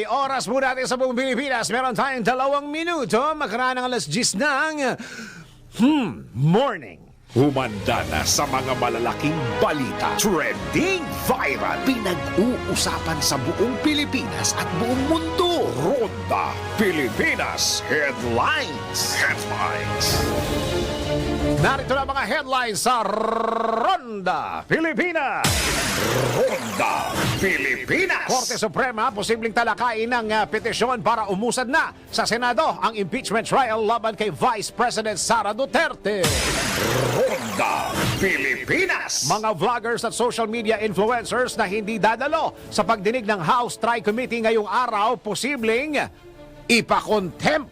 Okay, oras po natin sa buong Pilipinas. Meron tayong 2 minuto. Makaraan ng alas 10 ng morning. Humanda na sa mga malalaking balita. Trending viral. Pinag-uusapan sa buong Pilipinas at buong mundo. Ronda Pilipinas Headlines. Narito na mga headlines sa Ronda Pilipinas. Ronda Pilipinas. Korte Suprema, posibleng talakayin ng petisyon para umusad na sa Senado ang impeachment trial laban kay Vice President Sara Duterte. Ronda Pilipinas. Mga vloggers at social media influencers na hindi dadalo sa pagdinig ng House Tri-Committee ngayong araw, posibleng ipakontempt.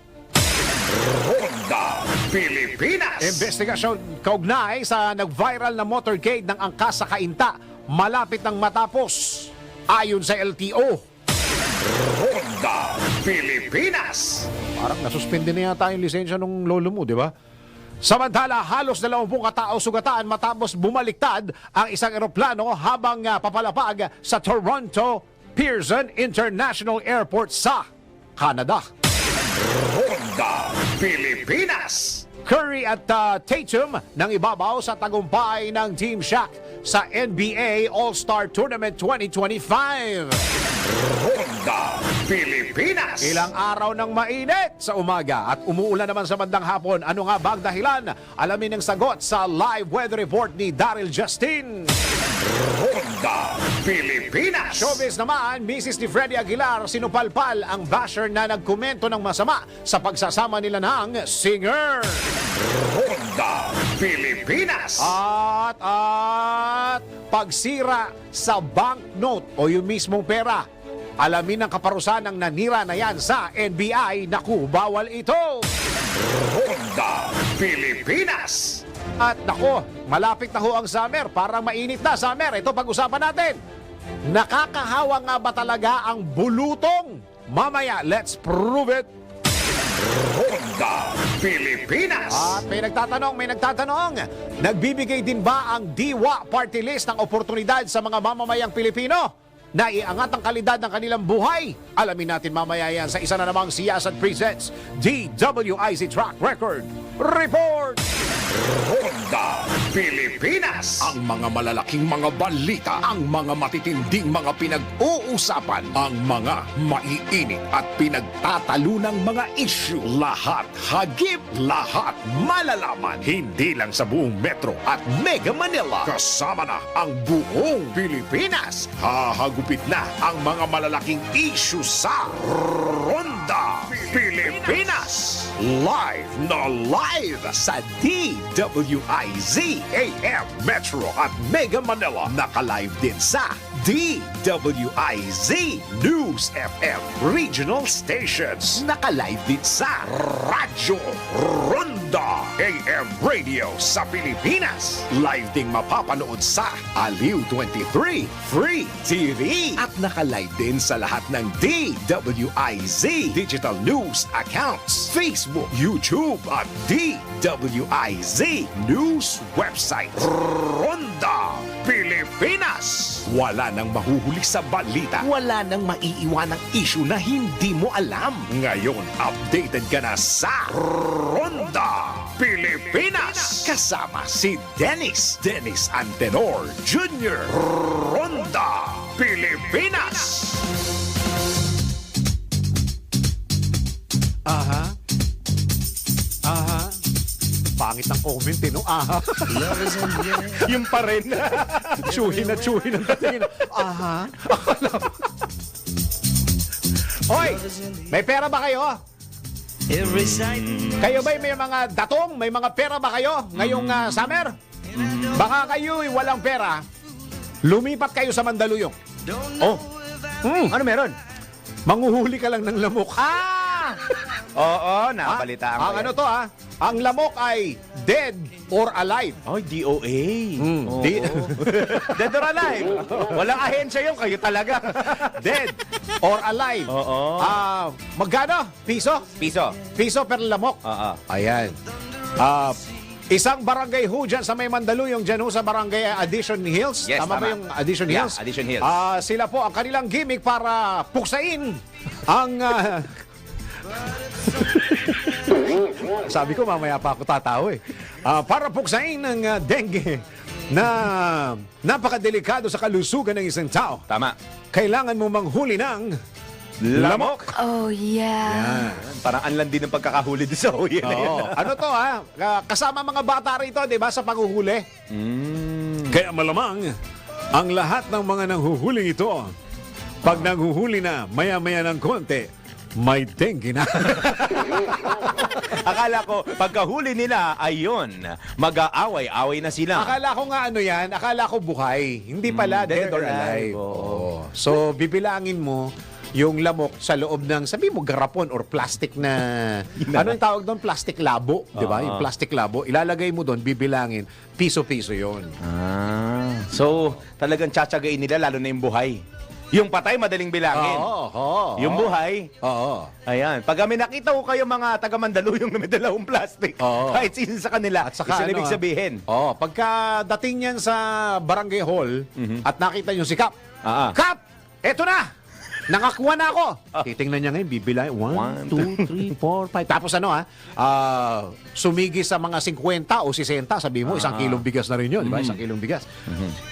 Ronda Pilipinas. Investigasyon kaugnay sa nag-viral na motorcade ng angkas sa Cainta, malapit ng matapos ayon sa LTO. Ronda Pilipinas. Parang nasuspende na yata yung lisensya ng lolo mo, di ba? Samantala, halos 20 katao sugatan matapos bumaliktad ang isang eroplano habang papalapag sa Toronto Pearson International Airport sa Canada. Ronda Pilipinas. Curry at Tatum nang ibabaw sa tagumpay ng Team Shaq sa NBA All-Star Tournament 2025. Ronda Pilipinas. Ilang araw ng mainit sa umaga at umuulan naman sa bandang hapon. Ano nga ba ang dahilan? Alamin ang sagot sa live weather report ni Daryl Justin. Ronda Pilipinas. Showbiz naman, Mrs. ni Freddie Aguilar sinupalpal ang basher na nagkomento ng masama sa pagsasama nila ng singer. Ronda Pilipinas. At pagsira sa banknote o yung mismong pera. Alamin ang kaparusahan ng nanira na yan sa NBI. Naku, bawal ito. Ronda Pilipinas. At nako, malapit na ho ang summer. Parang mainit na summer. Ito pag-usapan natin. Nakakahawa nga ba talaga ang bulutong? Mamaya, let's prove it. Ronda Pilipinas. At may nagtatanong, nagbibigay din ba ang Diwa Party List ng oportunidad sa mga mamamayang Pilipino na iangat ang kalidad ng kanilang buhay? Alamin natin mamaya yan sa isa na namang Siyasat Presents DWIZ Track Record Report. Ronda Pilipinas. Ang mga malalaking mga balita, ang mga matitinding mga pinag-uusapan, ang mga maiinit at pinagtatalunang mga issue. Lahat hagip, lahat malalaman. Hindi lang sa buong Metro at Mega Manila. Kasama na ang buong Pilipinas. Hahagupit na ang mga malalaking issue sa Ronda Pilipinas. Live na live sa DWIZ AM Metro at Mega Manila. Naka-live din sa DWIZ News FM Regional Stations. Naka-live din sa Radyo Ronda AM Radio sa Pilipinas. Live ding mapapanood sa Aliw 23 Free TV. At naka-live din sa lahat ng DWIZ Digital News accounts, Facebook, YouTube at DWIZ News website. Ronda Pilipinas. Wala nang mahuhuli sa balita. Wala nang maiiwanang issue na hindi mo alam. Ngayon, updated ka na sa Ronda Pilipinas. Kasama si Dennis Antenor Jr. Ronda Pilipinas. Aha. Pangit ng comment eh, no? Aha. Yung pa rin. Tsuhin ang dating. Aha. Hoy, may pera ba kayo? Kayo ba may mga datong? May mga pera ba kayo ngayong summer? Baka kayo'y walang pera. Lumipat kayo sa Mandaluyong. Oh. Ano meron? Manguhuli ka lang ng lamok. Oo, napalitaan ko. Ang ano to ang lamok ay dead or alive. Ay, DOA. Oo. Dead or alive. Walang ahensya yun, kayo talaga. Dead or alive. Oo. Magkano? Piso? Piso. Piso per lamok. Oo. Ayan. Isang barangay ho dyan sa may Mandaluyong dyan ho sa barangay Addition Hills. Yes, tama ba tama. yung Addition Yeah, Hills? Addition Hills. Sila po, ang kanilang gimmick para puksain ang... sabi ko, mamaya pa ako tatawa eh. Para puksain ng dengue na napakadelikado sa kalusugan ng isang tao. Tama. Kailangan mo manghuli ng Lamok. Oh, yeah. Parang anlan din ng pagkakahuli din sa huya na yan. Oo. Ano to ha? Kasama mga bata rito, di ba, sa panghuhuli? Kaya malamang, ang lahat ng mga nanghuhuling ito, pag nanghuhuli na, maya-maya ng konti, may dengue na. Akala ko, pagkahuli nila, ayun, mag-aaway-away na sila. Akala ko nga ano yan, akala ko buhay. Hindi pala, dead or alive. Oo. So, bibilangin mo yung lamok sa loob ng, sabi mo, garapon or plastic na, ano yung tawag doon? Plastic labo, di ba? Yung plastic labo, ilalagay mo doon, bibilangin, piso-piso yon. So, talagang tsatsagain nila, lalo na yung buhay. Yung patay, madaling bilangin. Oo. Yung buhay, Oo. ayan. Pag kami nakita ko kayo mga taga Mandaluyong na may dalawang plastic, Oo. kahit sino sa kanila, At saka ibig sabihin. Pagka dating yan sa barangay hall at nakita nyo si Kap, Kap, eto na! Nakakuha na ako! Titingnan niya ngayon, bibilay. 1, 2, 3, 4, 5. Tapos sumigi sa mga 50 o 60, sabi mo, isang kilong bigas na rin yun, di ba? Isang kilong bigas.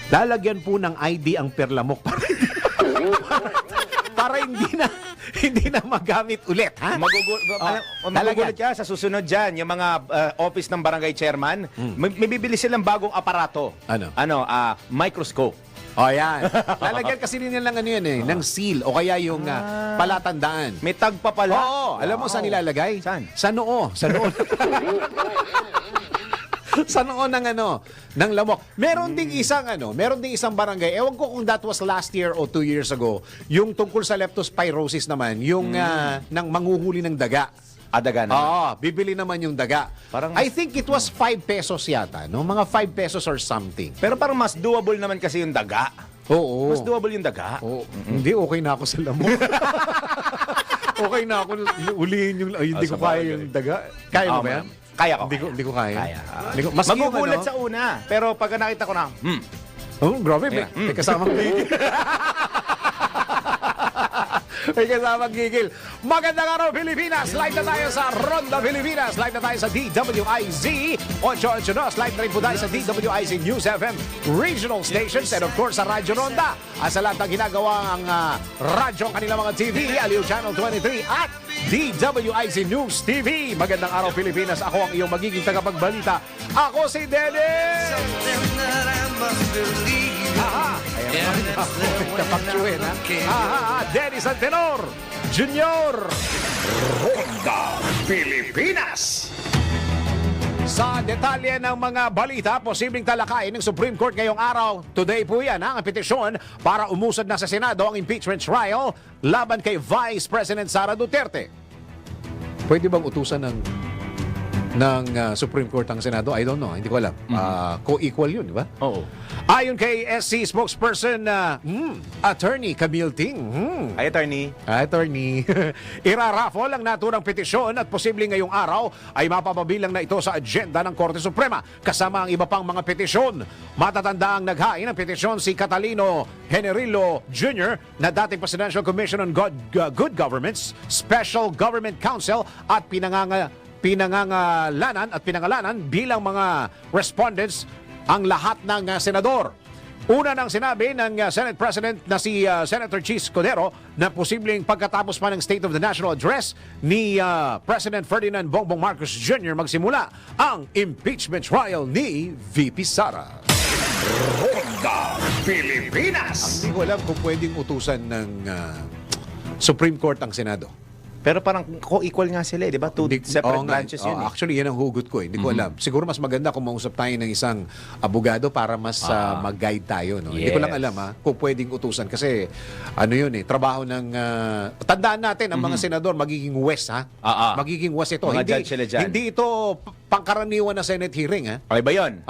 Lalagyan po ng ID ang perlamok para hindi na magamit ulit, ha? Magugulat ka sa susunod dyan, yung mga office ng barangay chairman, may bibili silang bagong aparato. Ano? Microscope. O yan. Lalagyan kasi rin yan ng ano yan ng seal o kaya yung palatandaan. May tag pa pala. Oo. Alam mo saan nilalagay? Saan? Sa noo. Sa noo. Sa noo ng lamok. Meron ding isang barangay. Ewan ko kung that was last year o 2 years ago. Yung tungkol sa leptospirosis naman, yung ng manghuhuli ng daga. Daga na. Oo, bibili naman yung daga. I think it was 5 pesos yata, no? Mga 5 pesos or something. Pero parang mas doable naman kasi yung daga. Oo. Mas doable yung daga. Oo. Hindi, okay na ako sa lamok. Okay na ako. Ulihin yung... Ay, hindi ko kaya yung daga. Kaya mo ba yan? Kaya ko. Hindi ko kaya. Kaya. Maski yung Magugulat sa una. Pero pag nakita ko na, Oh, grabe. May kasamang gigil. May kasamang gigil. Magandang araw, Pilipinas! Live na tayo sa Ronda Pilipinas. Live na tayo sa DWIZ 882. Live na rin po tayo sa DWIZ News FM Regional Stations and of course sa Radyo Ronda. At sa lahat ng ginagawa ang radyo ang kanilang mga TV, Aliw Channel 23 at DWIZ News TV. Magandang araw, Pilipinas. Ako ang iyong magiging tagapagbalita. Ako si Dennis! Dennis Antenor Junior. Ronda Pilipinas. Sa detalye ng mga balita, posibleng talakayin ng Supreme Court ngayong araw. Today po yan ang petisyon para umusad na sa Senado ang impeachment trial laban kay Vice President Sara Duterte. Pwede bang utusan ng Supreme Court ang Senado? I don't know. Hindi ko alam. Co-equal yun, di ba? Oo. Ayon kay SC spokesperson Attorney Camille Ting. Ay, attorney. Attorney. Iraraffle ang naturang petisyon at posibleng ngayong araw ay mapapabilang na ito sa agenda ng Korte Suprema kasama ang iba pang mga petisyon. Matatanda ang naghain ng petisyon si Catalino Generillo Jr. na dating Presidential Commission on Good Governments, Special Government Council at pinangalanan bilang mga respondents ang lahat ng senador. Una nang sinabi ng Senate President na si Senator Chis Codero na posibleng pagkatapos pa ng State of the National Address ni President Ferdinand Bongbong Marcos Jr. magsimula ang impeachment trial ni VP Sara. Ronda Pilipinas. Hindi ko alam kung pwedeng utusan ng Supreme Court ang Senado. Pero parang co-equal nga sila, di ba? Two separate branches yun. Actually, yan ang hugot ko. Hindi ko alam. Siguro mas maganda kung mausap tayo ng isang abogado para mas mag-guide tayo. No? Hindi ko lang alam kung pwedeng utusan. Kasi trabaho ng... tandaan natin, ang mga senador magiging west, ha? Magiging west ito. Mga judge sila dyan. Hindi ito pangkaraniwan na Senate hearing, ha? Okay ba yun?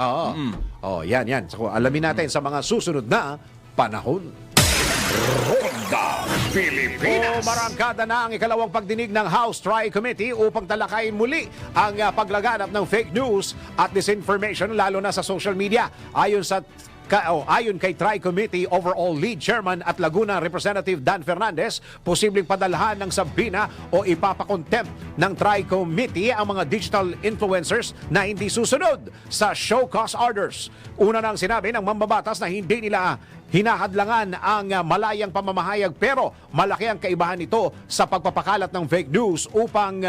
Oo. Yan. So, alamin natin sa mga susunod na panahon. Ronda Pilipinas. Umarangkada na ang ikalawang pagdinig ng House Tri-Committee upang talakayin muli ang paglaganap ng fake news at disinformation lalo na sa social media. Ayon kay Tri-Committee Overall Lead Chairman at Laguna Representative Dan Fernandez, posibleng padalhan ng sabina o ipapakontempt ng Tri-Committee ang mga digital influencers na hindi susunod sa show cause orders. Una nang sinabi ng mambabatas na hindi nila hinahadlangan ang malayang pamamahayag pero malaki ang kaibahan nito sa pagpapakalat ng fake news upang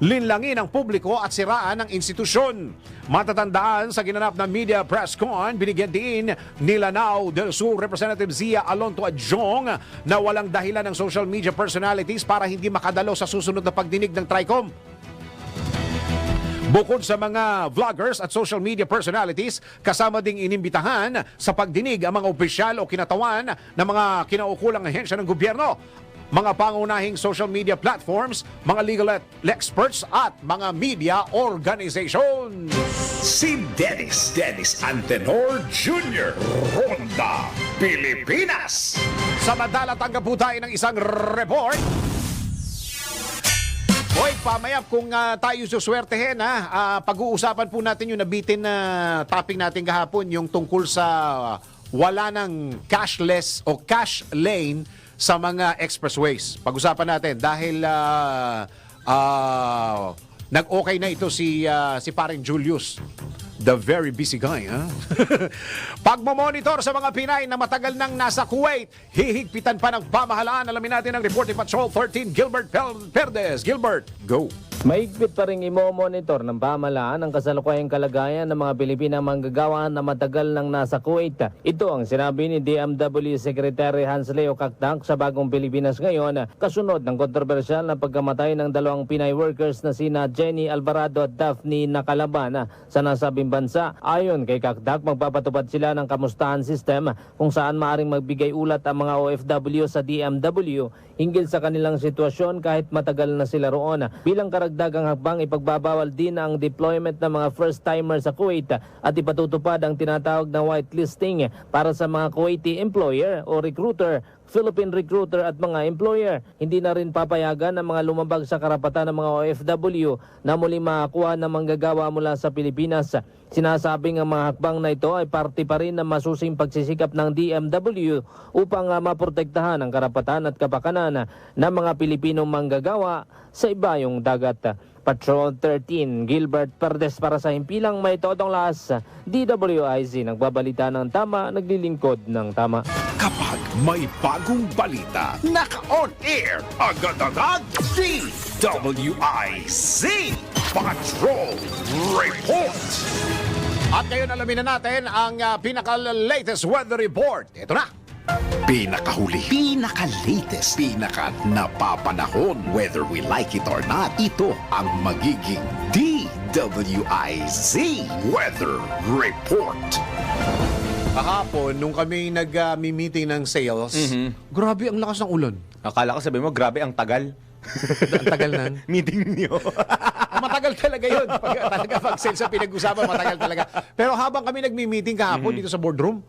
linlangin ang publiko at siraan ng institusyon. Matatandaan sa ginanap na media press con, binigyan din ni Lanao del Sur Representative Zia Alonto Adjong na walang dahilan ng social media personalities para hindi makadalo sa susunod na pagdinig ng TRICOM. Bukod sa mga vloggers at social media personalities, kasama ding inimbitahan sa pagdinig ang mga opisyal o kinatawan ng mga kinaukulang ahensya ng gobyerno, mga pangunahing social media platforms, mga legal experts at mga media organization. Si Dennis Antenor Jr. Ronda Pilipinas. Samantala, tanggap po tayo ng isang report. Hoy, pamayap kung tayo suswertehin, pag-uusapan po natin yung nabitin na topic natin kahapon, yung tungkol sa wala ng cashless o cash lane sa mga expressways. Pag-usapan natin dahil nag-okay na ito si paring Julius. The very busy guy, ha? Pagmamonitor sa mga Pinay na matagal nang nasa Kuwait, hihigpitan pa ng pamahalaan. Alamin natin ang report ni Patrol 13, Gilbert Perdes. Gilbert, go! Mahigpit pa rin imo-monitor ng pamahalaan ang kasalukuyang kalagayan ng mga Pilipinang manggagawa na matagal nang nasa Kuwait. Ito ang sinabi ni DMW Secretary Hans Leo Cactac sa Bagong Pilipinas ngayon, kasunod ng kontrobersyal na pagkamatay ng dalawang Pinay workers na sina Jenny Alvarado at Daphne Nakalaban sa nasabing bansa. Ayon kay Cactac, magpapatupad sila ng kamustahan system kung saan maaring magbigay ulat ang mga OFW sa DMW hinggil sa kanilang sitwasyon kahit matagal na sila roon. Bilang karagdagang hakbang, ipagbabawal din ang deployment ng mga first-timer sa Kuwait at ipatutupad ang tinatawag na whitelisting para sa mga Kuwaiti employer o recruiter, Philippine recruiter at mga employer. Hindi na rin papayagan ng mga lumabag sa karapatan ng mga OFW na muli makakuha ng manggagawa mula sa Pilipinas. Sinasabing ang mga hakbang na ito ay parte pa rin ng masusing pagsisikap ng DMW upang maprotektahan ang karapatan at kapakanan ng mga Pilipinong manggagawa sa ibayong dagat. Patrol 13, Gilbert Perdes para sa Himpilang May Todong Lakas, DWIZ, nagbabalita ng tama, naglilingkod ng tama. Kapag may bagong balita, naka-on air, agad-agad, DWIZ Patrol Report. At ngayon alamin na natin ang pinaka-latest weather report. Ito na. Pinakahuli, pinaka-latest, pinaka-napapanahon, whether we like it or not, ito ang magiging DWIZ Weather Report. Kahapon, nung kami nag-meeting ng sales, grabe ang lakas ng ulan. Akala ko sabi mo, grabe ang tagal. Ang tagal na. Meeting niyo. Matagal talaga yun. Pag sales sa pinag-usapan, matagal talaga. Pero habang kami nagmi-meeting kahapon dito sa boardroom,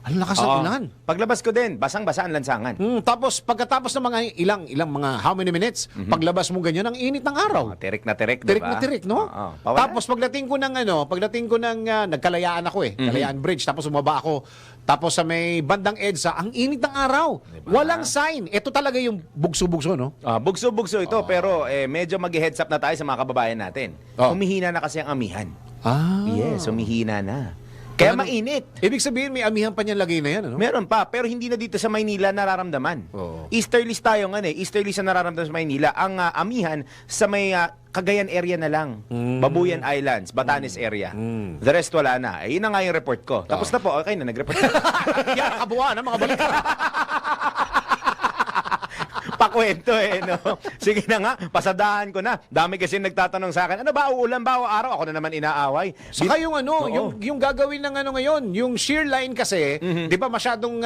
ang lakas ng ulan. Paglabas ko din, basang-basa ang lansangan. Tapos pagkatapos ng mga ilang mga how many minutes, paglabas mo ganyan, ang init ng araw. Tirik na tirik, Tirik diba? na tirik, no? Tapos pagdating ko ng nagkalayaan ako Kalayaan Bridge, tapos umaba ako. Tapos sa may bandang EDSA, ang init ng araw. Diba? Walang sign. Ito talaga yung bugso-bugso, no? Bugso-bugso ito, pero medyo mag-heads up na tayo sa mga kababayan natin. Humihina na kasi ang amihan. Yes, humihina na. Kaya mainit. Ibig sabihin, may amihan pa niyang lagay na yan, ano? Meron pa, pero hindi na dito sa Maynila nararamdaman. Easterlies tayo nga Easterlies na nararamdaman sa Maynila. Ang amihan sa may Cagayan area na lang. Babuyan Islands, Batanes area. The rest wala na. Yun na nga yung report ko. Tapos na po, okay na, nag-report. Yan, kabuuan ng mga balita. Pakwento no? Sige na nga, pasadahan ko na. Dami kasi nagtatanong sa akin, ano ba, uulan ba o araw? Ako na naman inaaway. Saka yung yung gagawin ng ngayon, yung shear line kasi, di ba masyadong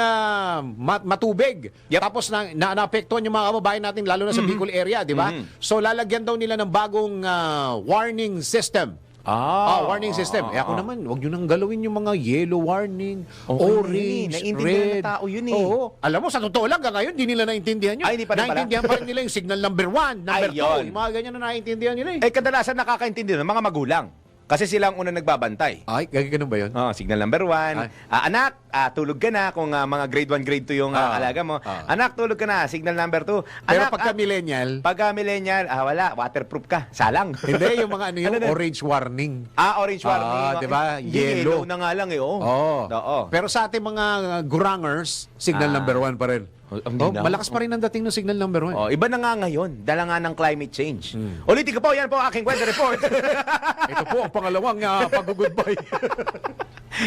matubig. Tapos naapektuhan yung mga kababayan natin, lalo na sa Bicol area, di ba? So lalagyan daw nila ng bagong warning system. Warning system. Ako naman, wag nyo nang galawin yung mga yellow warning, Okay, orange, naiintindihan red. ng tao yun eh. Oo. Alam mo, sa totoo lang, hanggang ngayon, di nila naintindihan yun. Ay, hindi pa rin pala. Naintindihan pa rin nila yung signal number 1, number Ay, 2. yun. Yung mga ganyan na naintindihan nila eh. Kadalasan nakakaintindi ng mga magulang. Kasi sila ang unang nagbabantay. Ay, ganun ba yun? Signal number 1. Anak, tulog ka na kung mga grade 1, grade 2 yung alaga mo. Anak, tulog ka na. Signal number 2. Pero Anak, pagka millennial, millennial, wala. Waterproof ka. Salang. hindi, yung mga ano yung Ano na? orange warning. Orange warning. diba? Hindi, Yellow. na nga lang eh. Oo. Pero sa ating mga gurangers, signal number 1 pa rin. Hindi na. Malakas pa rin ang dating ng signal number 1. Iba na nga ngayon. Dala nga ng climate change. Ulitin ko po, yan po ang aking weather report. Ito po ang pangalawang pag-goodbye.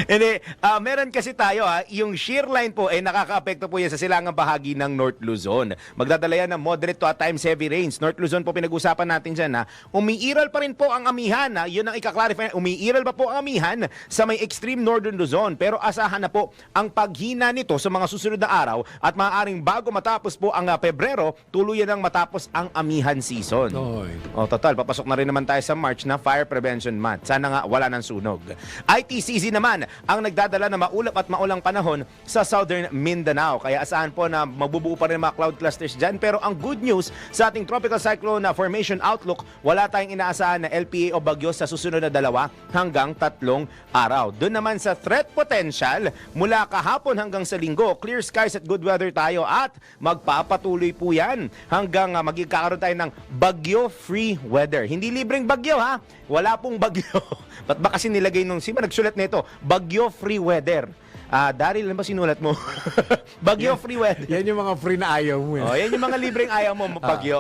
Hindi, meron kasi tayo yung shear line po ay nakakaapekto po yan sa silangang bahagi ng North Luzon. Magdadala yan ng moderate to at times heavy rains. North Luzon po pinag-usapan natin dyan. Umiiral pa rin po ang amihan. Yun ang ika-clarify. Umiiral pa po ang amihan sa may extreme northern Luzon. Pero asahan na po ang paghina nito sa mga susunod na araw at maaaring bago matapos po ang Pebrero, tuluyan ang matapos ang amihan season. Total, papasok na rin naman tayo sa March na Fire Prevention Month. Sana nga wala ng sunog. ITCZ naman ang nagdadala na maulap at maulang panahon sa Southern Mindanao. Kaya asahan po na magbubuo pa rin mga cloud clusters dyan. Pero ang good news sa ating Tropical Cyclone Formation Outlook, wala tayong inaasahan na LPA o bagyo sa susunod na 2 hanggang 3 araw. Doon naman sa threat potential, mula kahapon hanggang sa linggo, clear skies at good weather tayo at magpapatuloy po yan hanggang magkakaroon tayo ng bagyo-free weather. Hindi libreng bagyo wala pong bagyo. Ba't ba kasi nilagay nung nagsulat nito, bagyo-free weather. Daryl, ano ba sinulat mo? Bagyo-free weather. Yan yung mga free na ayaw mo. Yan yung mga libreng ayaw mo, bagyo.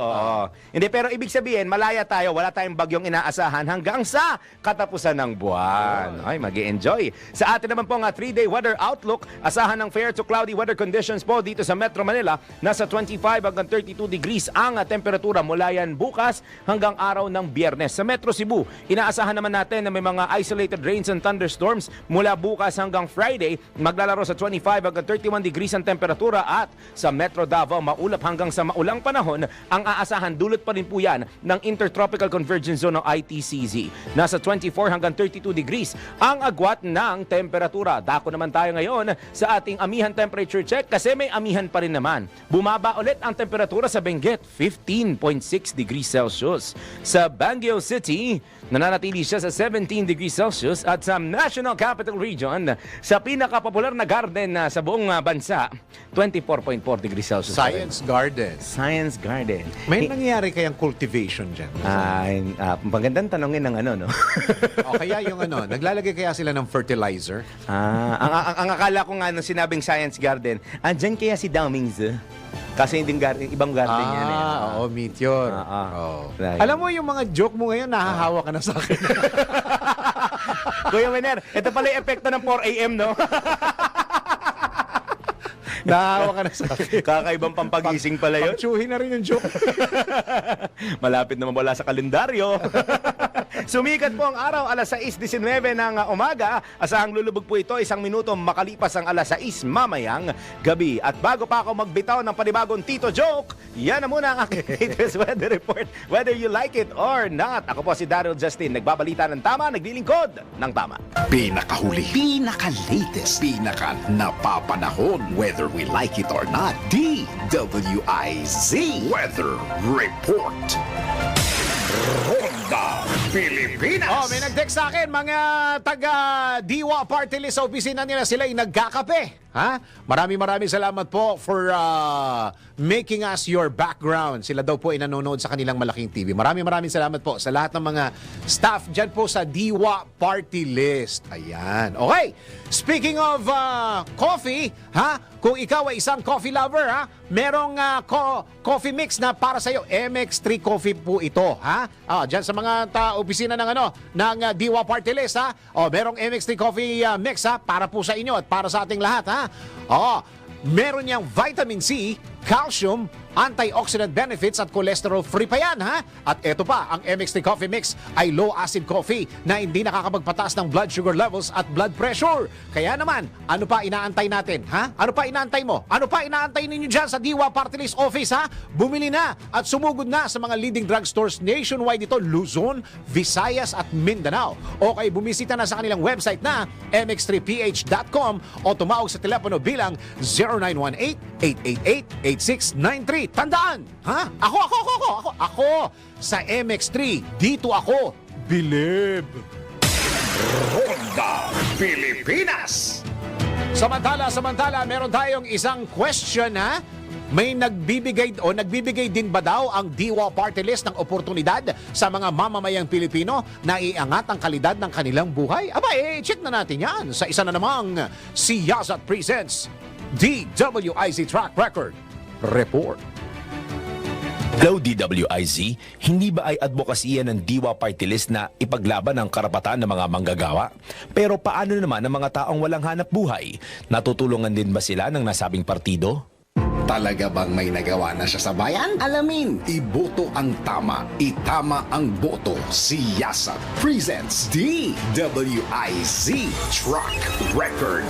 Hindi, pero ibig sabihin, malaya tayo, wala tayong bagyong inaasahan hanggang sa katapusan ng buwan. Ay, mag-i-enjoy. Sa atin naman po nga 3-day weather outlook, asahan ng fair to cloudy weather conditions po dito sa Metro Manila. Nasa 25 hanggang 32 degrees ang temperatura mula yan bukas hanggang araw ng Biyernes. Sa Metro Cebu, inaasahan naman natin na may mga isolated rains and thunderstorms mula bukas hanggang Friday. Maglalaro sa 25 hanggang 31 degrees ang temperatura at sa Metro Davao maulap hanggang sa maulang panahon ang aasahan. Dulot pa rin po yan ng Intertropical Convergence Zone o ITCZ. Nasa 24 hanggang 32 degrees ang agwat ng temperatura. Dako naman tayo ngayon sa ating amihan temperature check kasi may amihan pa rin naman. Bumaba ulit ang temperatura sa Benguet, 15.6 degrees Celsius. Sa Baguio City, nananatili siya sa 17 degrees Celsius at sa National Capital Region, sa pinakapopular na garden sa buong bansa, 24.4 degrees Celsius. Science Garden. Science Garden. May nangyayari kayang cultivation dyan? Magandang tanongin ng no? O kaya yung naglalagay kaya sila ng fertilizer? Ang akala ko nga nung sinabing Science Garden, andyan kaya si Daumings. Kasi hindi ibang garden yan eh. Oo, meteor. Right. Alam mo yung mga joke mo ngayon, nahahawa ka na sa akin. Kuya Winer, ito pala yung epekto ng 4 a.m., no? Nahahawa ka na sa akin. Kakaibang pampagising pala yun. Pagtsuhin na rin yung joke. Malapit naman wala sa kalendaryo. Sumikat po ang araw, alas 6:19 ng umaga. Asahang lulubog po ito 1 minuto makalipas ang alas 6 mamayang gabi. At bago pa ako magbitaw ng panibagong Tito Joke, yan na muna ang aking latest weather report. Whether you like it or not. Ako po si Daryl Justin, nagbabalita ng tama, naglilingkod ng tama. Pinakahuli, pinaka-latest, pinaka-napapanahon, whether we like it or not, DWIZ Weather Report. Ronda Pilipinas. May nag-text sa akin, mga taga-Diwa Party List sa opisina nila, sila ay nagkakape. Maraming salamat po for making us your background. Sila daw po ay nanonood sa kanilang malaking TV. Maraming salamat po sa lahat ng mga staff dyan po sa Diwa Party List. Ayan. Okay. Speaking of coffee, kung ikaw ay isang coffee lover, merong coffee mix na para sa iyo. MX3 Coffee po ito, dyan sa mga opisina ng ng Diwa Party List, merong MX3 Coffee mix para po sa inyo at para sa ating lahat, meron niyang vitamin C, calcium, antioxidant benefits at cholesterol-free pa yan, ha? At eto pa, ang MX3 Coffee Mix ay low-acid coffee na hindi nakakapagpataas ng blood sugar levels at blood pressure. Kaya naman, ano pa inaantay natin, ha? Ano pa inaantay mo? Ano pa inaantay ninyo dyan sa Diwa Party List Office, ha? Bumili na at sumugod na sa mga leading drugstores nationwide ito, Luzon, Visayas at Mindanao. O kay bumisita na sa kanilang website na mx3ph.com o tumawag sa telepono bilang 0918-888-8693. Tandaan, ha? Ako, sa MX3, dito ako, bilib. Ronda Pilipinas. Samantala, meron tayong isang question, ha? May nagbibigay din ba daw ang Diwa Party List ng oportunidad sa mga mamamayang Pilipino na iangat ang kalidad ng kanilang buhay? Aba, check na natin yan sa isa na namang si Yazat Presents DWIZ Track Record Report. Hello DWIZ, hindi ba ay advokasya ng Diwa Party List na ipaglaban ang karapatan ng mga manggagawa? Pero paano naman ang mga taong walang hanap buhay? Natutulungan din ba sila ng nasabing partido? Talaga bang may nagawa na siya sa bayan? Alamin, iboto ang tama, itama ang boto. Si Yazat presents DWIZ Track Record.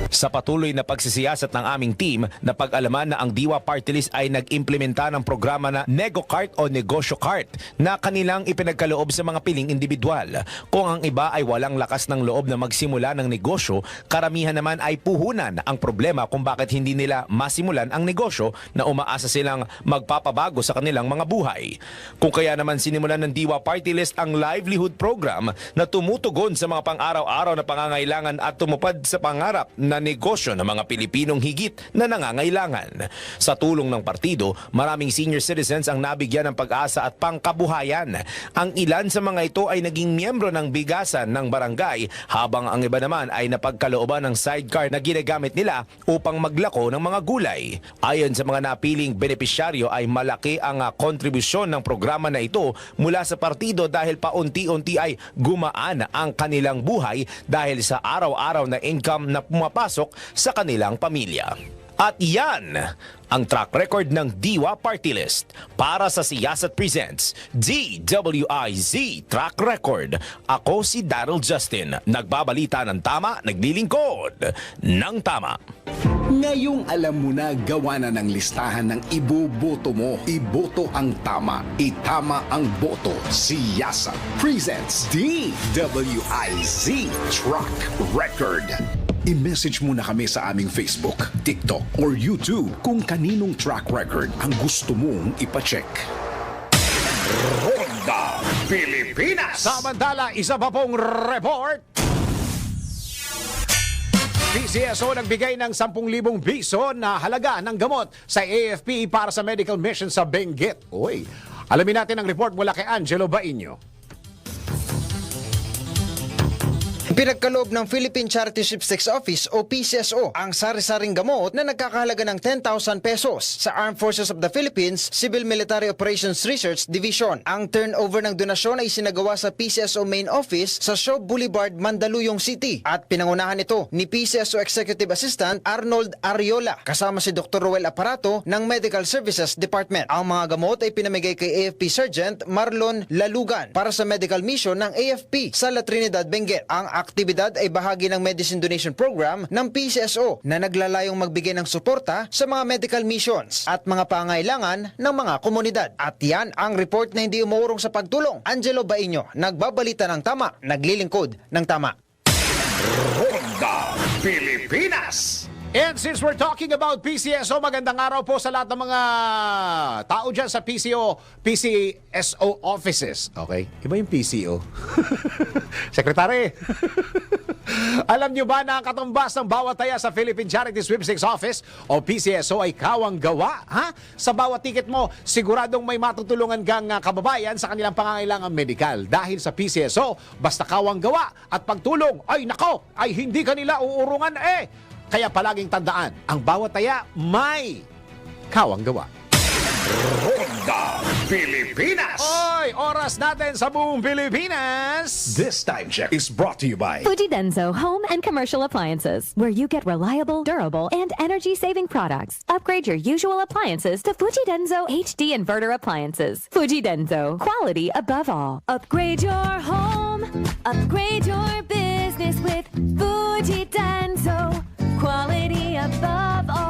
Sa patuloy na pagsisiyasat ng aming team, napag-alaman na ang Diwa Party List ay nag-implementa ng programa na NegoCart o Negosyo Cart na kanilang ipinagkaloob sa mga piling individual. Kung ang iba ay walang lakas ng loob na magsimula ng negosyo, karamihan naman ay puhunan ang problema kung bakit hindi nila masimulan ang negosyo na umaasa silang magpapabago sa kanilang mga buhay. Kung kaya naman sinimulan ng Diwa Party List ang livelihood program na tumutugon sa mga pang-araw-araw na pangangailangan at tumupad sa pangarap na negosyo ng mga Pilipinong higit na nangangailangan. Sa tulong ng partido, maraming senior citizens ang nabigyan ng pag-asa at pangkabuhayan. Ang ilan sa mga ito ay naging miyembro ng bigasan ng barangay, habang ang iba naman ay napagkalooban ng sidecar na ginagamit nila upang maglako ng mga gulay. Ayon sa mga napiling benepisyaryo ay malaki ang kontribusyon ng programa na ito mula sa partido dahil paunti-unti ay gumaan ang kanilang buhay dahil sa araw-araw na income na pumapasok sa kanilang pamilya. At yan ang track record ng Diwa Party List. Para sa Siyasat Presents DWIZ Track Record, ako si Daryl Justin, nagbabalita ng tama, naglilingkod ng tama. Ngayong alam mo na, gawa na ng listahan ng iboboto mo. Iboto ang tama, itama ang boto. Si Yazat presents DWIZ Track Record. I-message mo na kami sa aming Facebook, TikTok, or YouTube kung kaninong track record ang gusto mong ipacheck. Ronda Pilipinas! Samantala, isa pa pong report. PCSO nagbigay ng 10,000 piso na halaga ng gamot sa AFP para sa medical mission sa Benguet. Uy, alamin natin ang report mula kay Angelo Bainio. Pinagkaloob ng Philippine Charity Sweepstakes Office o PCSO ang sari-saring gamot na nagkakahalaga ng 10,000 pesos sa Armed Forces of the Philippines Civil Military Operations Research Division. Ang turnover ng donasyon ay sinagawa sa PCSO Main Office sa Shaw Boulevard, Mandaluyong City at pinangunahan ito ni PCSO Executive Assistant Arnold Ariola kasama si Dr. Roel Aparato ng Medical Services Department. Ang mga gamot ay pinamigay kay AFP Sergeant Marlon Lalugan para sa medical mission ng AFP sa La Trinidad, Benguet. Ang aktibidad ay bahagi ng Medicine Donation Program ng PCSO na naglalayong magbigay ng suporta sa mga medical missions at mga pangailangan ng mga komunidad. At yan ang report na hindi umuurong sa pagtulong. Angelo Bainio, nagbabalita ng tama, naglilingkod ng tama. Ronda Pilipinas! And since we're talking about PCSO, magandang araw po sa lahat ng mga tao dyan sa PCSO offices. Okay? Iba yung PCO. Sekretary. Alam nyo ba na ang katumbas ng bawat taya sa Philippine Charity Sweepstakes Office o PCSO ay kawang gawa? Ha? Sa bawat ticket mo, siguradong may matutulungan kang kababayan sa kanilang pangangailangan medikal. Dahil sa PCSO, basta kawang gawa at pagtulong, ay nako, ay hindi kanila uurungan Kaya palaging tandaan, ang bawat taya may kawang gawa. Ronda Ronda Pilipinas. Oy, oras natin sa buong Pilipinas. This time check is brought to you by Fujidenzo Home and Commercial Appliances, where you get reliable, durable, and energy-saving products. Upgrade your usual appliances to Fujidenzo HD Inverter Appliances. Fujidenzo, quality above all. Upgrade your home, upgrade your business with Fujidenzo, quality above all.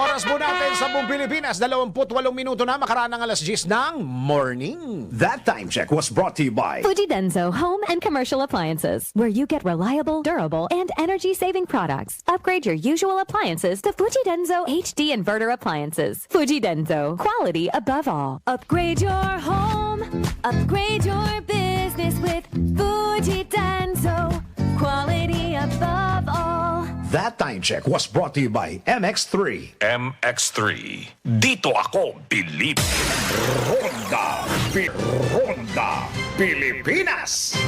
Oras po natin sa buong Pilipinas, 28 minuto na makaraan ng alas 10 ng morning. That time check was brought to you by Fujidenzo Home and Commercial Appliances, where you get reliable, durable, and energy-saving products. Upgrade your usual appliances to Fujidenzo HD Inverter Appliances. Fujidenzo, quality above all. Upgrade your home, upgrade your business with Fujidenzo, quality above all. That time check was brought to you by MX3. MX3. Dito ako, Bilib. Ronda Pilipinas.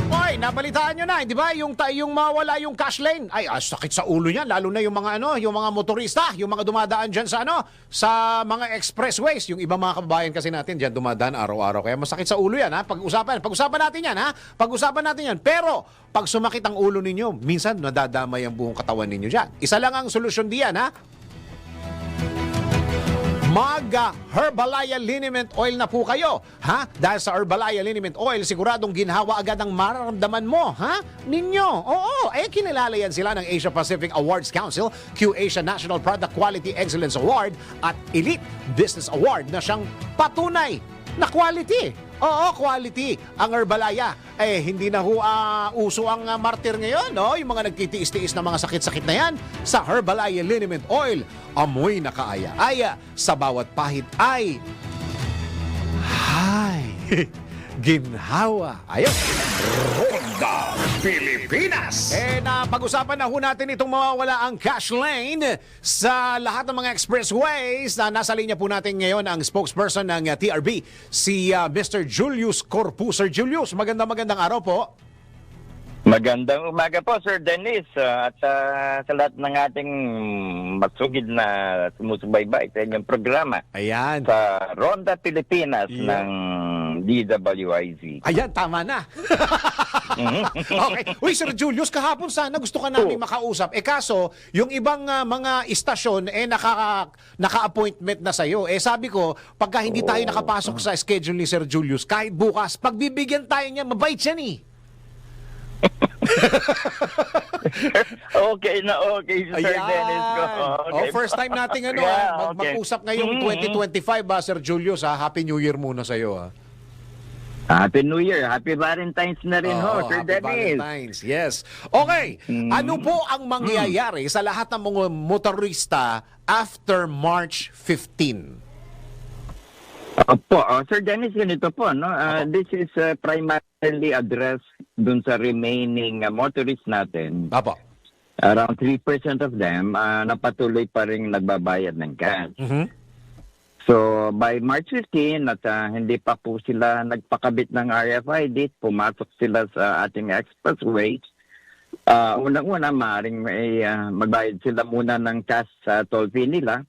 Oy, nabalitaan nyo na, di ba? Yung mawala yung cash lane. Ay, sakit sa ulo niyan. Lalo na yung mga yung mga motorista, yung mga dumadaan dyan sa sa mga expressways. Yung ibang mga kababayan kasi natin dyan dumadaan araw-araw. Kaya masakit sa ulo yan, ha? Pag-usapan natin yan, ha? Pag-usapan natin yan. Pero, pag sumakit ang ulo ninyo, minsan nadadamay ang buong katawan ninyo dyan. Isa lang ang solusyon diyan, ha? Mag-Herbalaya Liniment Oil na po kayo, ha? Dahil sa Herbalaya Liniment Oil, siguradong ginhawa agad ang mararamdaman mo, ha? Ninyo. Oo, kinilala yan sila ng Asia Pacific Awards Council, Q-Asia National Product Quality Excellence Award at Elite Business Award na siyang patunay na quality. Oo, quality. Ang Herbalaya, hindi na uso ang martir ngayon, no? Yung mga nagtitiis-tiis na mga sakit-sakit na yan. Sa Herbalaya Liniment Oil, amoy na kaaya-aya. Sa bawat pahit ay ginhawa. Ayun. Ronda Pilipinas. Napag-usapan na ho natin itong mawawala ang cash lane sa lahat ng mga expressways na nasa linya po natin ngayon ang spokesperson ng TRB, si Mr. Julius Corpu. Sir Julius, magandang araw po. Magandang umaga po, Sir Dennis, at sa lahat ng ating magsugid na sumusubaybay sa inyong programa. Ayan. Sa Ronda Pilipinas Yeah. ng DWIZ. Ayan, tama na. Okay. Uy, Sir Julius, kahapon sana gusto ka namin makausap. Kaso, yung ibang mga istasyon, naka-appointment na sa'yo. Sabi ko, pagka hindi tayo nakapasok sa schedule ni Sir Julius, kahit bukas, pagbibigyan tayo niya, mabait siya ni. Okay, Sir Dennis ko. Okay. First time nating Yeah, okay. mag-usap ngayong 2025, Sir Julius. Happy New Year muna sa'yo. Happy New Year. Happy Valentine's na rin Sir Happy Dennis. Valentine's, yes. Okay, ano po ang mangyayari sa lahat ng mga motorista after March 15? Opo, Sir Dennis, ganito po, no? This is primarily addressed dun sa remaining motorists natin. Apo. Around 3% of them napatuloy pa rin nagbabayad ng cash. So, by March 15, at hindi pa po sila nagpakabit ng RFID, pumasok sila sa ating expressway. Unang-una, maaaring magbayad sila muna ng cash sa toll fee nila.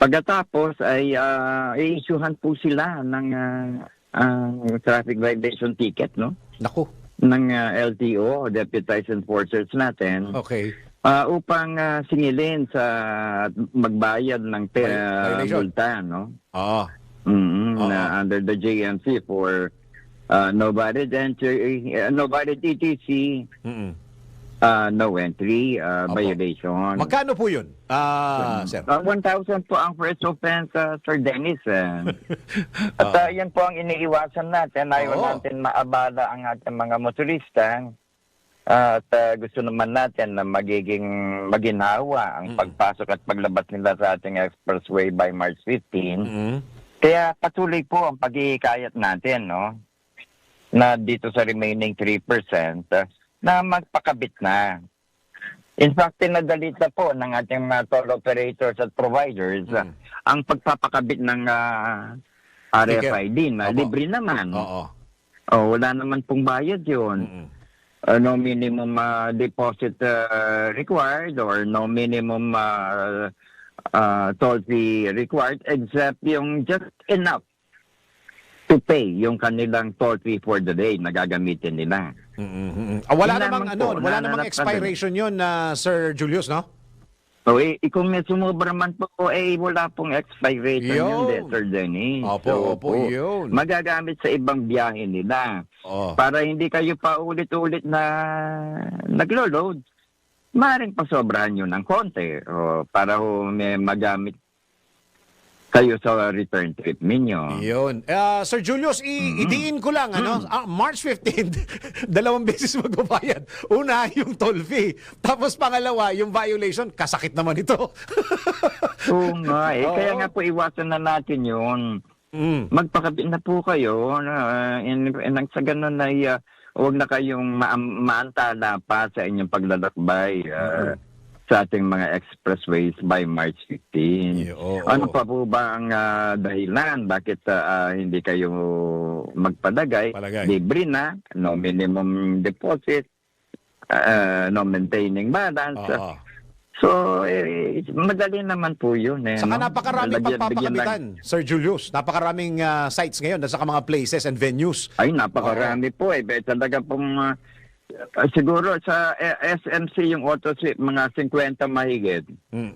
Pagkatapos ay i-issuehan po sila ng traffic violation ticket, no? Naku. Ng LTO, Deputized Enforcers natin. Okay. Upang singilin sa magbayad ng Violation. multa, no? Ah. Under the JMC for no valid entry, no valid ETC, no entry violation. Magkano po yun, sir? 1,000 po ang first offense, Sir Dennis. At yan po ang iniiwasan natin. Ayaw natin maabala ang ating mga motorista. At gusto naman natin na maginhawa ang pagpasok at paglabas nila sa ating expressway by March 15. Kaya patuloy po ang pag-iikayat natin, no? Na dito sa remaining 3%, na magpakabit na. In fact, pinadalita po ng ating mga toll operators at providers ang pagpapakabit ng RFID na libre naman. Wala naman pong bayad yun. No minimum deposit required or no minimum toll fee required except yung just enough to pay yung kanilang toll fee for the day na gagamitin nila. Wala Yun namang lamang po, wala namang nananap expiration yun na Sir Julius, no? So, kung may sumobra man po, wala pong expiration Yun. yun, Sir Denny. Opo, yun. Magagamit sa ibang biyahe nila. Oh. Para hindi kayo pa ulit-ulit na naglo-load. Maaaring pasobrahan nyo ng konti para may magamit kayo sa return trip ninyo. Yun. Sir Julius, idiin ko lang, March 15, 2 beses magbabayad. Una, yung toll fee. Tapos pangalawa, yung violation, kasakit naman ito. Oo nga Oo. Kaya nga po iwasan na natin yun. Magpakabit na po kayo. Nang sa ganun ay huwag na kayong maantala pa sa inyong paglalakbay sa ating mga expressways by March 15. Ano pa po ba ang dahilan? Bakit hindi kayo magpadagay? Libre na, no minimum deposit, no maintaining balance. So, madali naman po yun. Saka napakaraming pagpapakabitan, Sir Julius. Napakaraming sites ngayon at saka mga places and venues. Ay, napakarami po. Talaga pong siguro sa SMC yung auto trip, mga 50 mahigit.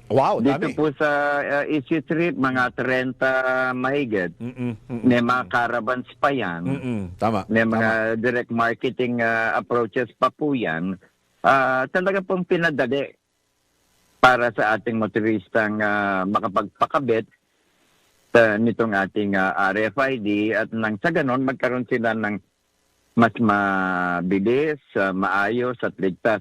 Wow, Dito dami. po sa Easy Trip, mga 30 mahigit. May mga caravans pa yan. Tama. May mga direct marketing approaches pa po yan. Talaga pong pinadali para sa ating motoristang makapagpakabit nitong ating RFID at nang sa ganon magkaroon sila ng mas mabilis, maayos at ligtas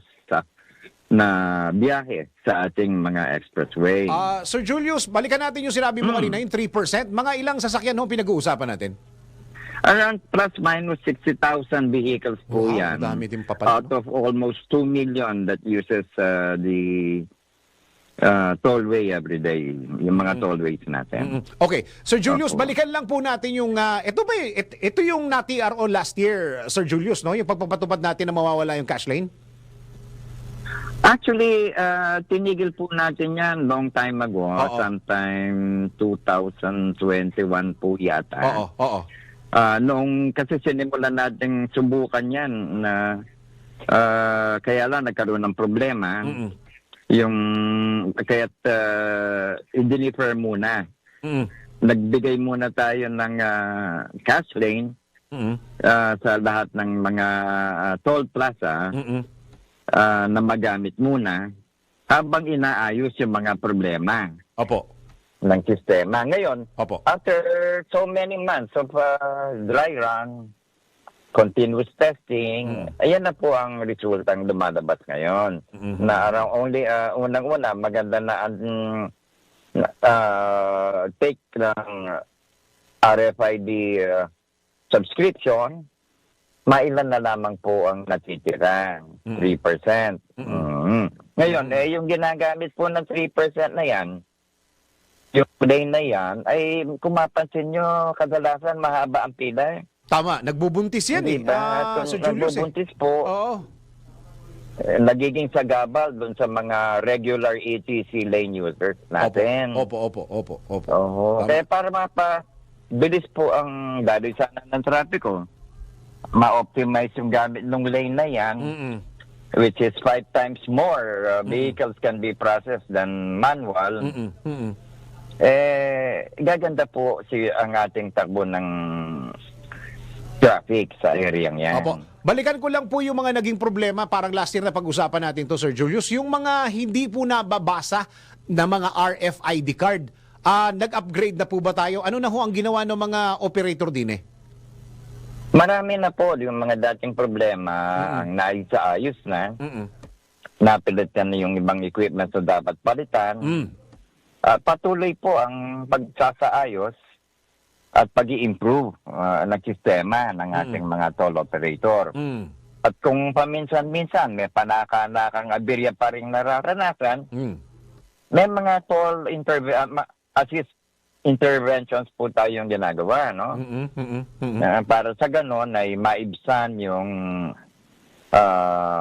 na biyahe sa ating mga expressway. Sir Julius, balikan natin yung sinabi mo kanina, yung 3%. Mga ilang sasakyan ho pinag-uusapan natin? Around plus minus 60,000 vehicles po yan. Dami din pa pala, Out of almost 2 million that uses the tollway every day. Yung mga tollways natin. Okay. Sir Julius, balikan lang po natin yung... ito yung na-TRO last year, Sir Julius, no? Yung pagpapatupad natin na mawawala yung cash lane? Actually, tinigil po natin yan long time ago. Sometime 2021 po yata. Oo. Noong kasi sinimulan natin subukan yan na kaya lang nagkaroon ng problema. Yung kaya't i-deliver muna. Nagbigay muna tayo ng cash lane sa lahat ng mga toll plaza na magamit muna habang inaayos yung mga problema ng sistema. Ngayon, after so many months of dry run, continuous testing, ayan na po ang resultang lumalabas ngayon. Na unang-una, maganda na ang take ng RFID subscription, mailan na lamang po ang natitira, 3%. Ngayon, yung ginagamit po ng 3% na yan, yung lane na yan, ay kung mapansin nyo, kadalasan mahaba ang pila. Tama, nagbubuntis yan Sir Julius. Nagbubuntis po. Oo. Nagiging sagabal doon sa mga regular ETC lane users natin. Opo. Kaya para mapabilis po ang daloy sana ng trapiko, ma-optimize yung gamit ng lane na yan, which is 5 times more vehicles can be processed than manual. Gaganda po ang ating takbo ng traffic sa area yan. Balikan ko lang po yung mga naging problema, parang last year na pag-usapan natin to, Sir Julius, yung mga hindi po nababasa na mga RFID card. Nag-upgrade na po ba tayo? Ano na ho ang ginawa ng mga operator din Marami na po yung mga dating problema ang naayos na. Napilitan na yung ibang equipment na dapat palitan. Patuloy po ang pagsasaayos at pag-i-improve ng sistema ng ating mga toll operator. At kung paminsan-minsan may panaka-nakang aberya pa rin nararanasan, may mga toll assist interventions po tayong ginagawa, no? Para sa ganon ay maibsan yung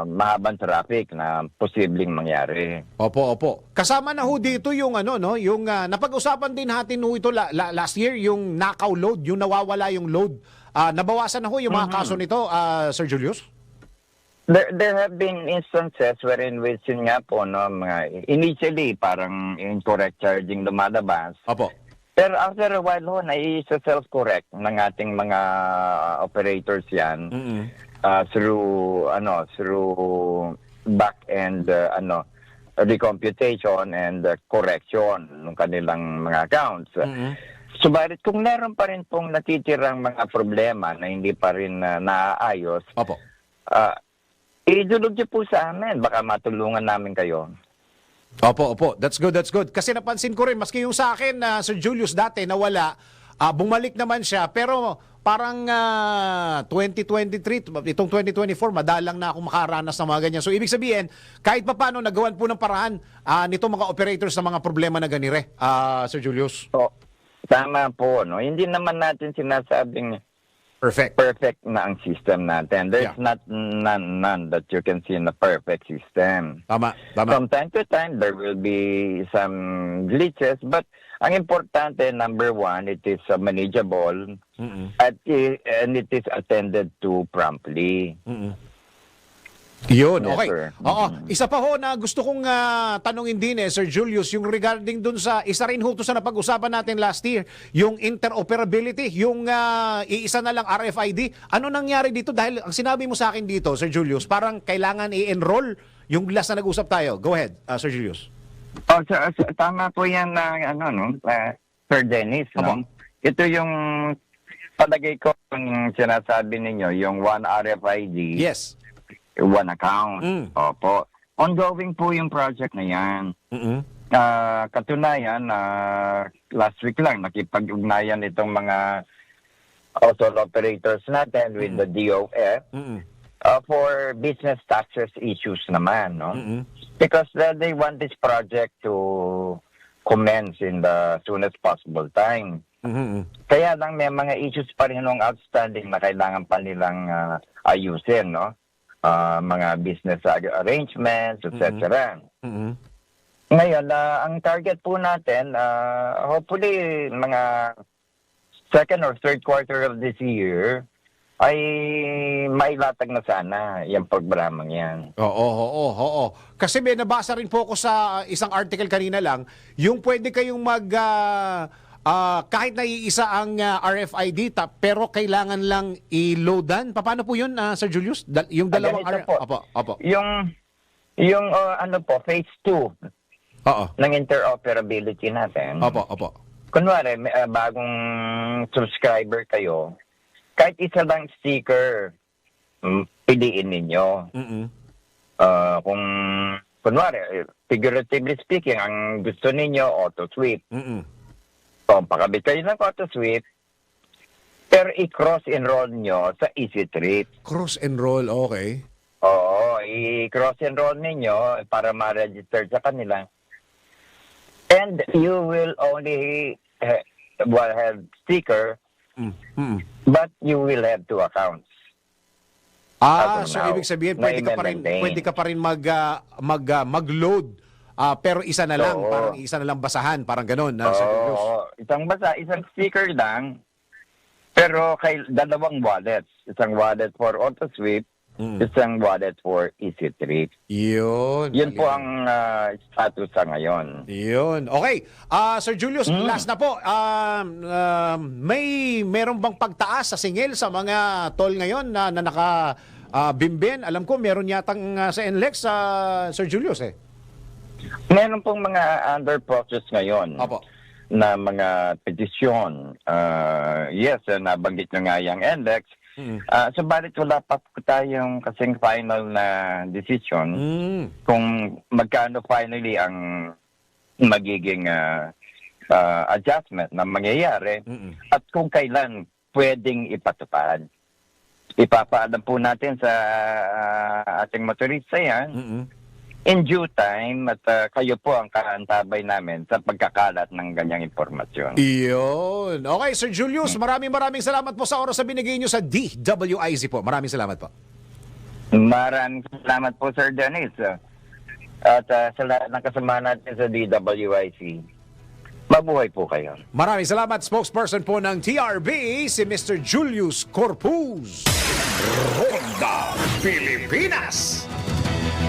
mahabang traffic na posibleng mangyari. Opo, opo. Kasama na ho dito yung ano no, yung napag-usapan din natin ho ito last year, yung nakaw load, yung nawawala yung load. Nabawasan na ho yung mga kaso nito, Sir Julius? There have been instances wherein which yun nga po, no, mga, initially parang incorrect charging lumalabas. Opo. Pero after a while ho, nai-self-correct ng ating mga operators yan through back-end recomputation and correction ng kanilang mga accounts. Subalit kung meron pa rin pong natitirang mga problema na hindi pa rin naaayos, Opo. idulog niyo po sa amin. Baka matulungan namin kayo. Opo, opo. That's good, that's good. Kasi napansin ko rin, maski yung sa akin, Sir Julius, dati nawala, bumalik naman siya, pero parang 2023, itong 2024, madalang na ako makaranas ng mga ganyan. So, ibig sabihin, kahit pa paano, nagawan po ng paraan nitong mga operators ng mga problema na ganire, Sir Julius. So, tama po, no? Hindi naman natin sinasabing perfect na ang system natin. There's none that you can see in a perfect system. Tama, tama. From time to time, there will be some glitches, but ang importante, number one, it is manageable and it is attended to promptly. Yun, Yes, okay. sir. Oo. Isa pa ho na gusto kong tanungin din Sir Julius, yung regarding dun sa, isa rin ho to sa napag-usapan natin last year, yung interoperability, yung iisa na lang RFID. Ano nangyari dito? Dahil ang sinabi mo sa akin dito, Sir Julius, parang kailangan i-enroll yung last na nag-usap tayo. Go ahead, Sir Julius. Oh, tama po yan na Sir Dennis, no? Ito yung palagay ko yung sinasabi ninyo, yung one RFID. Yes. One account. Opo. Ongoing po yung project na yan. Katunayan, last week lang, nakipag-ugnayan itong mga auto operators natin with the DOF for business taxes issues naman, no? Because they want this project to commence in the soonest possible time. Kaya lang may mga issues pa rin ng outstanding na kailangan pa nilang ayusin, no? Mga business arrangements, etc. Ngayon, ang target po natin, hopefully, mga second or third quarter of this year, ay mailatag na sana yung programang yan. Oo. Kasi may nabasa rin po ako sa isang article kanina lang, yung pwede kayong kahit na iisa ang RFID, pero kailangan lang i-loadan. Paano po yun, Sir Julius? Yung dalawang Opo. Yung phase 2 ng interoperability natin. Opo. Kunwari, bagong subscriber kayo, kahit isa lang sticker, piliin ninyo. Kung, kunwari, figuratively speaking, ang gusto ninyo, auto-sweep. So, pakabit kayo ng auto-sweep, pero i-cross-enroll nyo sa EasyTrip. Cross-enroll, okay. Oo, i-cross-enroll ninyo para ma-register sa kanila. And you will only have sticker, but you will have 2 accounts. So ibig sabihin pwede ka pa rin mag-load pero isa na lang, parang isa na lang basahan, parang ganoon, Sir Julius. Isang sticker lang, pero dalawang wallets. Isang wallet for AutoSweep, isang wallet for EasyTrip. Yun po ang status sa ngayon. Yun. Okay. Sir Julius, last na po. Meron bang pagtaas sa singil sa mga toll ngayon na naka-bimbin? Alam ko, meron yatang sa NLEX, Sir Julius Meron pong mga under process ngayon. Opo. Na mga petisyon. Yes, nabanggit nyo nga yung NLEX. Subalit wala pa po tayong kasing final na decision kung magkano finally ang magiging adjustment na mangyayari at kung kailan pwedeng ipatupad. Ipapaalam po natin sa ating motorista yan in due time at kayo po ang kaantabay namin sa pagkakalat ng ganyang impormasyon. Iyon. Okay, Sir Julius, maraming salamat po sa oras na binigay nyo sa DWIZ po. Maraming salamat po. Maraming salamat po, Sir Dennis. At sa lahat ng kasama natin sa DWIC. Mabuhay po kayo. Maraming salamat, spokesperson po ng TRB, si Mr. Julius Corpuz. Ronda Pilipinas.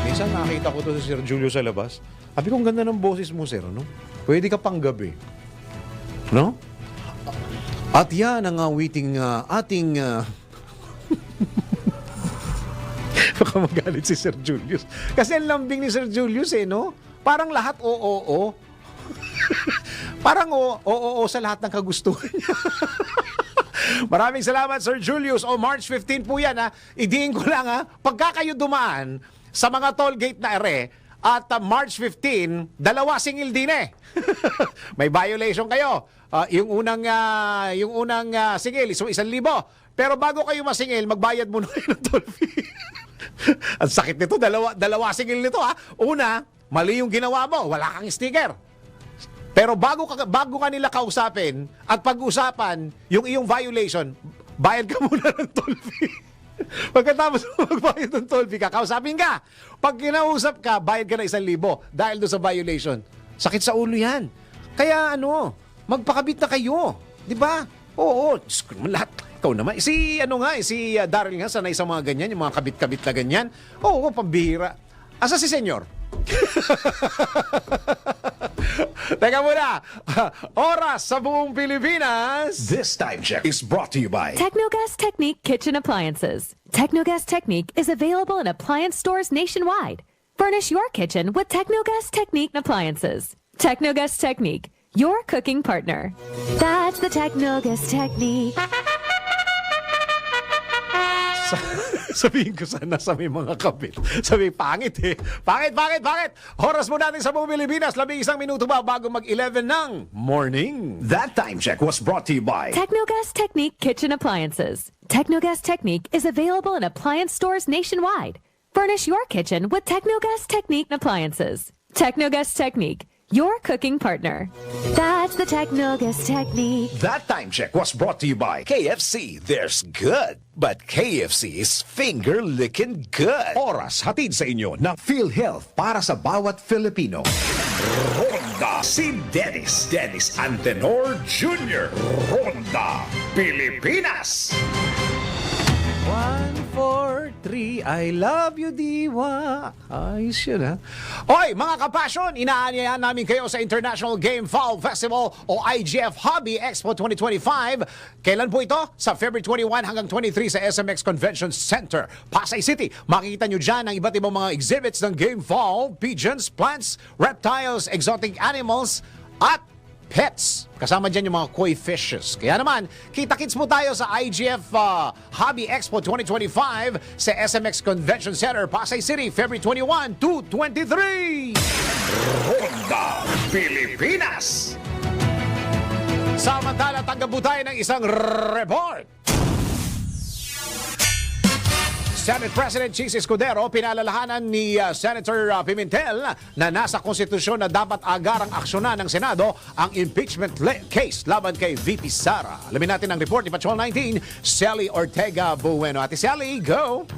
Minsan nakita ko to si Sir Julius sa labas. Sabi ko, ang ganda ng boses mo, sir, no? Pwede ka pang gabi. No? At yan ang awiting ating... Baka magalit si Sir Julius. Kasi ang lambing ni Sir Julius, no? Parang lahat oo. Parang oo sa lahat ng kagustuhan niya. Maraming salamat, Sir Julius. March 15 po yan, ha. Idiin ko lang, ha. Pagka kayo dumaan sa mga toll gate na ere, at March 15, 2 singil din eh. May violation kayo. Yung unang singil, so 1,000. Pero bago kayo masingil, magbayad muna kayo ng toll fee. Ang sakit nito, dalawa singil nito, ha. Una, mali yung ginawa mo, wala kang sticker. Pero bago ka nila kausapin at pag-usapan yung iyong violation, bayad ka muna ng toll fee. Pagkatapos magbayad ng toll fee, kakausapin ka. Pag kinausap ka, bayad ka na 1,000 dahil doon sa violation. Sakit sa ulo yan. Kaya magpakabit na kayo. Di ba? Oo, lahat. Ikaw naman. Si Daryl nga, sanay sa mga ganyan, yung mga kabit-kabit na ganyan. Oo, pambihira. Asa si Senyor? Teka muna, oras sa buong Pilipinas. This time check is brought to you by Technogas Technique Kitchen Appliances. Technogas Technique is available in appliance stores nationwide. Furnish your kitchen with Technogas Technique appliances. Technogas Technique, your cooking partner. That's the Technogas Technique. Sabihin ko sana sa may mga kapit. Sabi, pangit eh. Pangit. Oras mo natin sa buong Pilipinas. 11 minuto ba bago mag-11 ng morning? That time check was brought to you by Technogas Technique Kitchen Appliances. Technogas Technique is available in appliance stores nationwide. Furnish your kitchen with Technogas Technique appliances. Technogas Technique, your cooking partner. That's the Technogas Technique. That time check was brought to you by KFC. There's good, but KFC is finger-licking good. Oras hatid sa inyo ng PhilHealth para sa bawat Filipino. Ronda si Dennis Antenor Jr. Ronda Pilipinas. 1, 4, 3, I love you, Diwa. Ayos yun, ha? Hoy, mga kapasyon, inaanyayahan namin kayo sa International Game Fall Festival o IGF Hobby Expo 2025. Kailan po ito? Sa February 21 hanggang 23 sa SMX Convention Center, Pasay City. Makikita nyo dyan ang iba't ibang mga exhibits ng Game Fall, pigeons, plants, reptiles, exotic animals, at pets. Kasama dyan yung mga koi fishes. Kaya naman, kita-kits mo tayo sa IGF Hobby Expo 2025 sa SMX Convention Center, Pasay City, February 21 to 23. Ronda Pilipinas. Samantala, tanggap po tayo ng isang report. Senate President Chis Escudero pinalalahanan ni Senator Pimentel na nasa konstitusyon na dapat agarang aksyonan ng Senado ang impeachment case laban kay VP Sara. Alamin natin ang report ni Patrol 19, Sally Ortega Bueno. Ate Sally, go!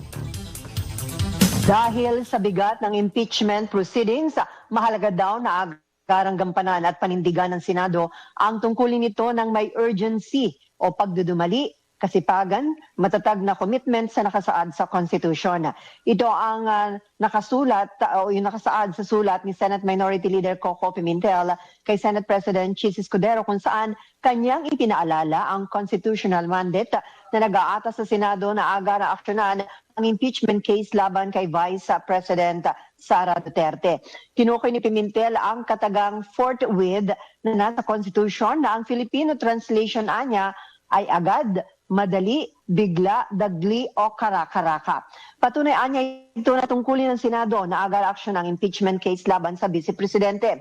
Dahil sa bigat ng impeachment proceedings, mahalaga daw na agarang gampanan at panindigan ng Senado ang tungkulin nito ng may urgency o pagdudumali, kasipagan, matatag na commitment sa nakasaad sa Constitution. Ito ang nakasulat o yung nakasaad sa sulat ni Senate Minority Leader Coco Pimentel kay Senate President Chis Escudero kung saan kanyang ipinaalala ang constitutional mandate na nag-aatas sa Senado na agarang aksyonan ang impeachment case laban kay Vice President Sara Duterte. Tinukoy ni Pimentel ang katagang forthwith na nasa Constitution na ang Filipino translation anya ay agad, madali, bigla, dagli o karakaraka. Patunay anya ito na tungkulin ng Senado na agar aksyon ang impeachment case laban sa Vice Presidente.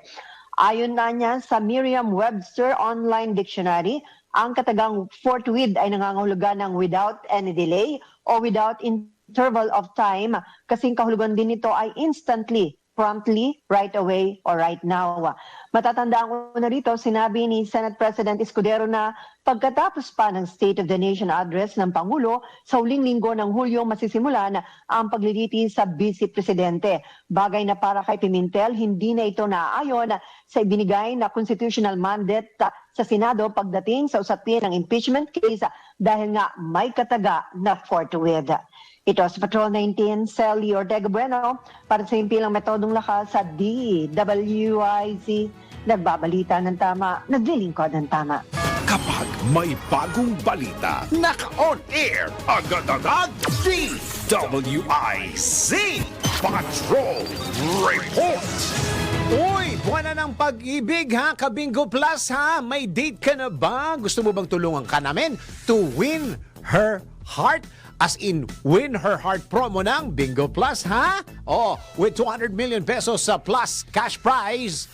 Ayon na niya sa Merriam-Webster Online Dictionary, ang katagang forthwith ay nangangahulugan ng without any delay o without interval of time, kasing kahulugan din nito ay instantly, promptly, right away, or right now. Matatandaan ko na rito, sinabi ni Senate President Escudero na pagkatapos pa ng State of the Nation address ng Pangulo, sa huling linggo ng Hulyo masisimulan ang pagliliti sa Vice Presidente. Bagay na para kay Pimentel, hindi na ito naaayon sa ibinigay na constitutional mandate sa Senado pagdating sa usapin ng impeachment case dahil nga may kataga na forthwith. Ito sa Patrol 19, Sally Ortega Bueno, para sa himpilang metodong lakas sa DWIZ. Nagbabalita ng tama, naglilingkod ng tama. Kapag may bagong balita, naka-on air, agad-agad, DWIZ Patrol Report. Uy, buwan na ng pag-ibig ha, Kabingo Plus ha. May date ka na ba? Gusto mo bang tulungan ka namin to win her heart? As in, win her heart promo ng Bingo Plus, ha? Oh, with 200 million pesos sa plus cash prize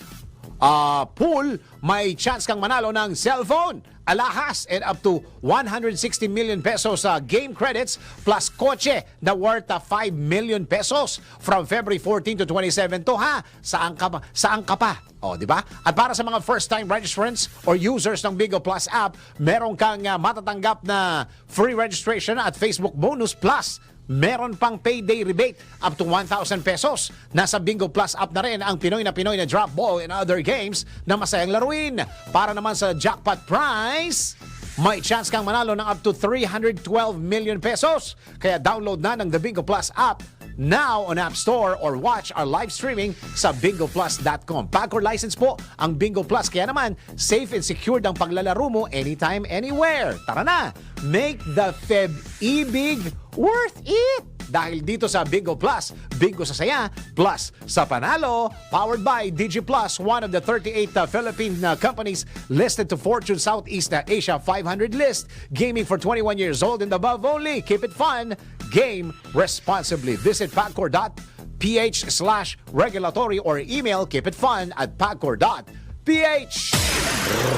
pool, may chance kang manalo ng cellphone, alahas, and up to 160 million pesos sa game credits plus kotse na worth 5 million pesos from February 14 to 27 to, ha? Saan ka pa? O, di ba? At para sa mga first-time registrants or users ng Bingo Plus app, meron kang matatanggap na free registration at Facebook bonus plus meron pang payday rebate up to 1,000 pesos. Nasa Bingo Plus app na rin ang Pinoy na drop ball and other games na masayang laruin. Para naman sa jackpot prize, may chance kang manalo ng up to 312 million pesos. Kaya download na ng the Bingo Plus app now on App Store or watch our live streaming sa bingoplus.com. Pagcor license po ang Bingo Plus, kaya naman safe and secured ang paglalaro mo anytime, anywhere. Tara na! Make the Feb-ibig worth it! Dahil dito sa Bingo Plus, bingo sa saya, plus sa panalo, powered by DigiPlus, one of the 38 Philippine companies listed to Fortune Southeast Asia 500 list. Gaming for 21 years old and above only. Keep it fun. Game responsibly. Visit pagcor.ph/regulatory or email keepitfun@pagcor.ph.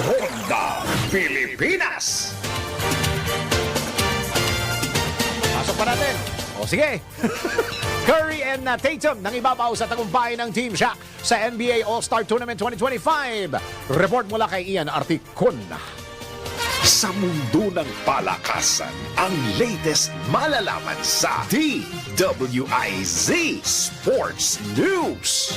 Ronda Pilipinas. Pasok pa natin. O sige. Curry and Tatum nang ibabaw sa tagumpay ng Team Shaq sa NBA All-Star Tournament 2025. Report mula kay Ian Articon. Sa mundo ng palakasan, ang latest malalaman sa DWIZ Sports News.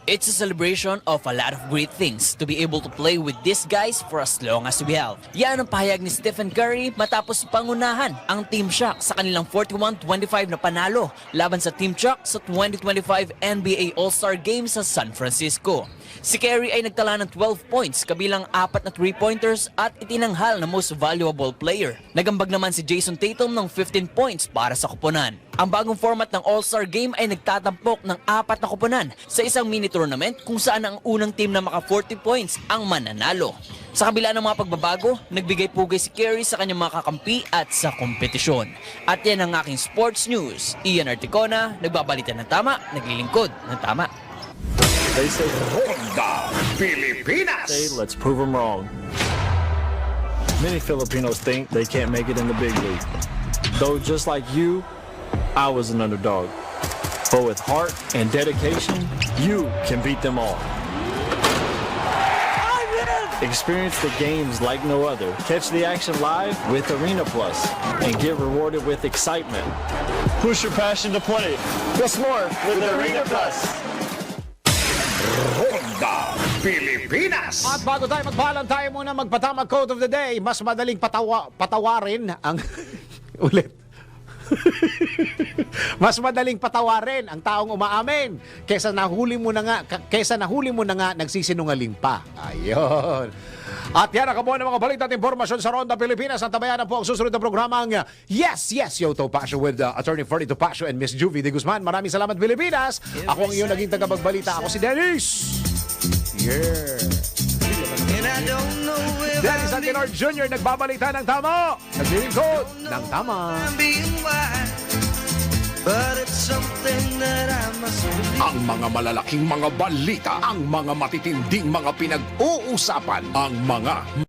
It's a celebration of a lot of great things to be able to play with these guys for as long as we have. Yan ang pahayag ni Stephen Curry matapos pangunahan ang Team Shaq sa kanilang 41-25 na panalo laban sa Team Shaq sa 2025 NBA All-Star Game sa San Francisco. Si Curry ay nagtala ng 12 points kabilang 4 na 3-pointers at itinanghal na most valuable player. Nagambag naman si Jason Tatum ng 15 points para sa koponan. Ang bagong format ng All-Star Game ay nagtatampok ng 4 na koponan sa isang mini tournament kung saan ang unang team na maka 40 points ang mananalo. Sa kabila ng mga pagbabago, nagbigay pugay si Curry sa kanyang mga kakampi at sa kompetisyon. At yan ang aking sports news. Ian Articona, nagbabalita ng tama, naglilingkod ng tama. They say, Ronda Pilipinas. let's prove them wrong. Many Filipinos think they can't make it in the big league. Though just like you, I was an underdog. But with heart and dedication, you can beat them all. Experience the games like no other. Catch the action live with Arena Plus and get rewarded with excitement. Push your passion to play. What's more with Arena Plus? Ronda Pilipinas. At bago tayo magbahalan, tayo muna magpatama quote of the day. Mas madaling patawarin ang... Ulit. Mas madaling patawarin ang taong umaamin kaysa nahuli mo na nga nagsisinungaling pa. Ayun. At yan ang kabuuan ng mga balita at impormasyon sa Ronda Pilipinas. Ang tabayanan po ang susunod na programang Yes, Yo Topacio with Attorney Ferdy Topacio and Miss Juvie de Guzman. Maraming salamat, Pilipinas. Ako ang iyong naging tagapagbalita. Ako si Dennis. Yeah. Dennis Antinor Jr. nagbabalita ng tama. Naglilingkod ng tama. Ang mga malalaking mga balita, ang mga matitinding mga pinag-uusapan, ang mga